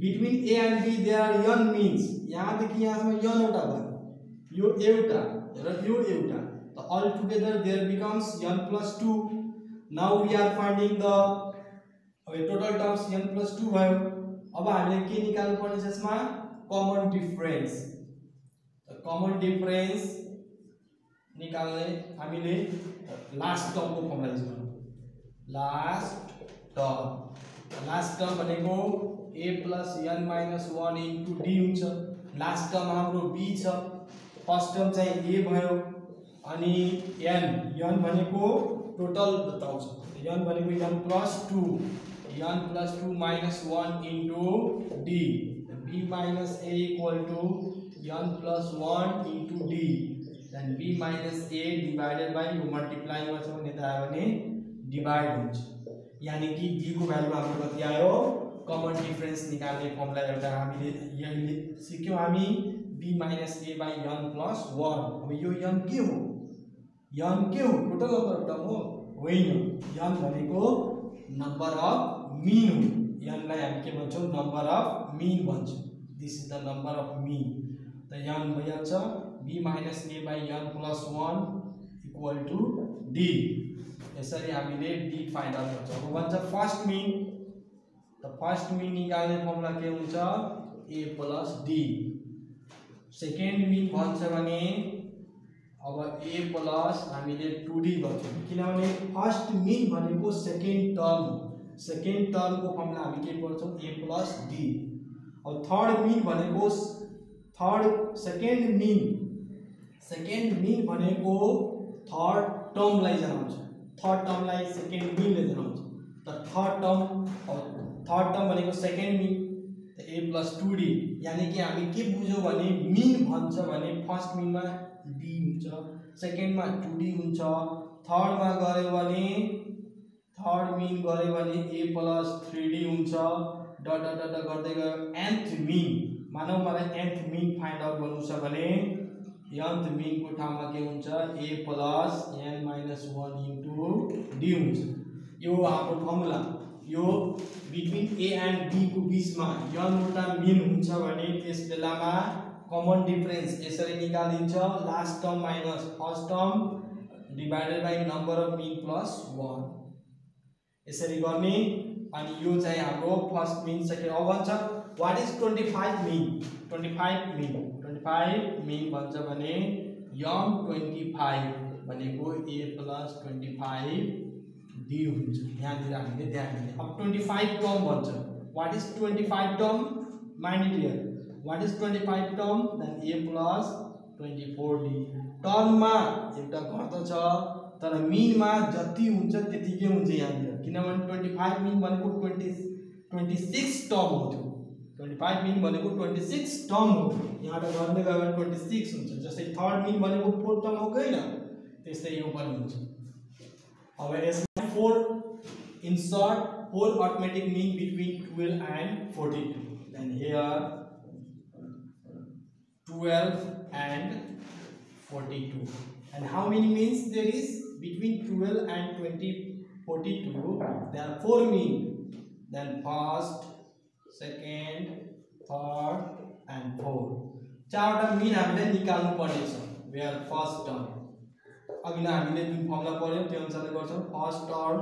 between a and b there are n means यहाँ देखि यहाँसम्म n वटा भयो यो एउटा र यो एउटा त all together there becomes n + 2 now we are finding the total terms n + 2 भयो अब हामीले के निकाल्नु पर्ने छ यसमा कमन डिफरेन्स निकाल्ने हामीले लास्ट टर्म को फर्मुला युज गर्नु लास्ट टर्म भनेको a + n - 1 * d हुन्छ लास्ट टर्म हाम्रो b छ फर्स्ट टर्म चाहिँ a भयो अनि n भनेको टोटल बताउँछ n भनेको n + 2 n + 2 - 1 * d b - a = n + 1 * d then b minus a divided by यो मल्टिप्लाई गर्छौं भने त आयो भने डिवाइड हुन्छ यानी कि d को भ्यालु हाम्रो कति आयो कमन डिफरेंस निकाल्ने फर्मुला एउटा हामीले यही सिक्यौं हामी b minus a by n plus 1। अब यो n के हो? n के हो? टोटल नम्बर अफ टर्म हो होइन, n भनेको नम्बर अफ मीन हो। n लाई हामी के भन्छौं? नम्बर अफ मीन भन्छौं। This is the number of mean. त n भइहाल्छ b minus a by n plus 1 equal to d। यसरी हामीले d फाइन्ड आउट गर्छौं। अब भन्छ फर्स्ट मीन। त फर्स्ट मीन निकाल्ने फर्मुला के हुन्छ? a plus d। सेकेन्ड मीन भन्छ भने अब a प्लस हामीले 2d गर्छौं, किनभने फर्स्ट मीन भनेको सेकेन्ड टर्म हो। सेकेन्ड टर्म को फर्मुला हामी के पढ्छौं? a plus d। अब थर्ड मीन भनेको सेकेन्ड मीन भनेको थर्ड टर्मलाई जनाउँछ। थर्ड टर्मलाई सेकेन्ड मीनले जनाउँछ। त थर्ड टर्म भनेको सेकेन्ड मीन, त a प्लस 2d। यानी कि हामी के बुझ्यौं भने मीन भन्छ भने फर्स्ट मीनमा d हुन्छ, सेकेन्डमा 2d हुन्छ, थर्डमा गयो भने थर्ड मीन गयो भने a प्लस 3d हुन्छ। डट डट डट गर्दै गयो nth मीन। मानौ मलाई nth मीन फाइन्ड आउट गर्नु छ भने nth मीन को ठाउँमा के हुन्छ? a plus n minus 1 into d हुन्छ। यो हाम्रो फर्मुला। यो बिट्विन a एन्ड b को बीचमा n वटा मीन हुन्छ भने त्यस बेलामा कमन डिफरेंस यसरी निकालिन्छ, last term minus first term divided by number of mean plus 1। यसरी गर्ने। अनि यो चाहिँ हाम्रो फर्स्ट मीन। सेकेन्ड अब भन्छ व्हाट इज 25 मीन? 25 मीन भन्छ भने m 25 भनेको a प्लस 25 d हुन्छ। यहाँनिर हामीले ध्यान दिने। अब 25 टर्म भन्छ। What is 25 term? Mind it here. What is 25 term? Then a plus 24d। टर्ममा एउटा घट्दछ तर मीनमा जति हुन्छ त्यतिकै हुन्छ यहाँनिर, किनभने 25 मीन भनेको 26 टर्म हो। त्यो 25 मीन भनेको 26 टर्म हो। यहाँबाट गर्दै गयो भने 26 हुन्छ। जस्तै थर्ड मीन भनेको 4 टर्म हो हैन, त्यस्तै यो पनि हुन्छ। अब यसमा 4 insert 4 arithmetic mean between 12 and 42. Then here 12 and 42. And how many means there is between 12 and 42? There are 4 mean. Then first, second, third and fourth. चारवटा mean हामीले निकाल्नु पर्ने छ। Where first term अघि हामीले जुन फर्मुला पढ्यौं त्यो अनुसारले गर्छौं। फर्स्ट टर्म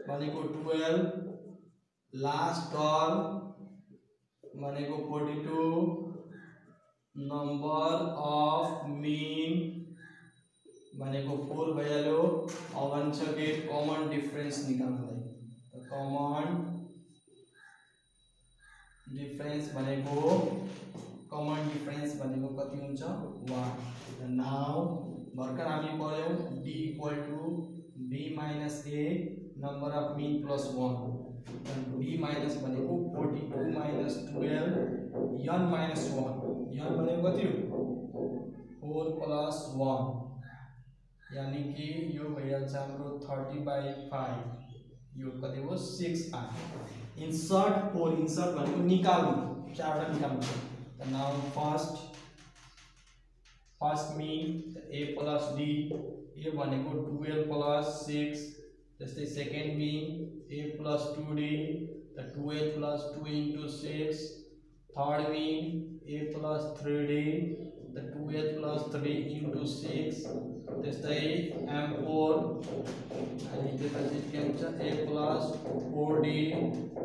भनेको 12, लास्ट टर्म भनेको 42, नंबर अफ मीन भनेको 4 भइहाल्यो। अब भन्छ के कमन डिफरेंस निकाल्नलाई। त कमन डिफरेंस भनेको कति हुन्छ? 1। नाउ भर्खर हामी पढ्यौं d equal to b minus a number of mean plus 1। b minus भनेको 42 माइनस 12 n माइनस 1। n भनेको कति हो? 4 प्लस 1, यानी कि यो भइहाल्छ हाम्रो 30/5। यो कति हो? 6 आयो। इन्सर्ट 4। इन्सर्ट भनेको निकाल्नु, चारवटा निकाल्नु। त now first mean a plus d, a भनेको 12 प्लस 6। त्यस्तै second mean a plus 2d, त 12 plus 2 into 6। Third mean a plus 3d, त 12 प्लस 3 इन्टु 6। त्यस्तै m4 अनि त्यसपछि के हुन्छ? a प्लस 4d,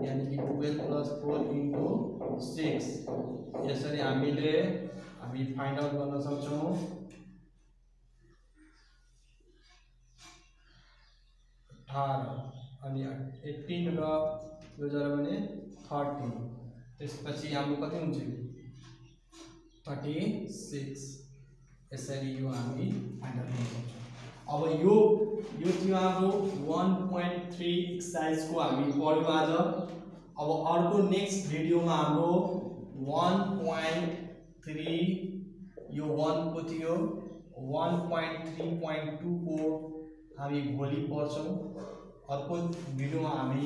यानी कि 12 प्लस 4 इन्टु 6। यसरी हामी फाइन्ड आउट गर्न सक्छौं। 18 अनि 18 र यो जरा भने 30। त्यसपछि हाम्रो कति हुन्छ? 36। यसरी यो हामी फाइन्ड आउट गर्न सक्छौं। अब यो थियो हाम्रो 1.3 एक्सरसाइज को हामी पढ्यौं आज। अब अर्को नेक्स्ट भिडियोमा हाम्रो 1.3 यो 1 को थियो, 1.3.2 को हामी भोलि पढ्छौं। अर्को भिडियोमा हामी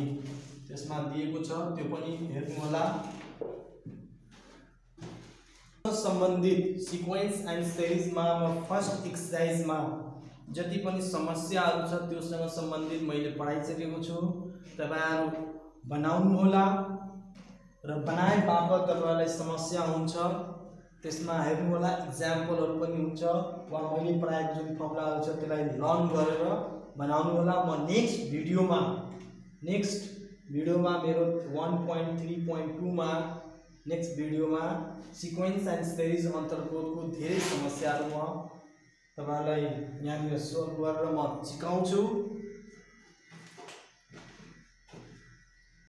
त्यसमा दिएको छ त्यो पनि हेर्नु होला। सम्बन्धित सिक्वेन्स एन्ड सिरिजमा म फर्स्ट एक्सरसाइजमा जति पनि समस्याहरू छ त्योसँग सम्बन्धित मैले पढाइसकेको छु। तपाईहरु बनाउनु होला र बनाए बापत तपाईहरुलाई समस्या हुन्छ त्यसमा हेर्नु होला, एक्जाम्पलहरु पनि हुन्छ वा मैले पढाएको जुन फर्मुलाहरु छ त्यसलाई लर्न गरेर बनाउनु होला। म नेक्स्ट भिडियोमा मेरो 1.3.2 मा नेक्स्ट भिडियोमा सिक्वेन्स एन्ड सिरिज अन्तर्गतको धेरै समस्याहरू म तपाईहरुलाई यहाँनिर सोल्भ गरेर म सिकाउँछु।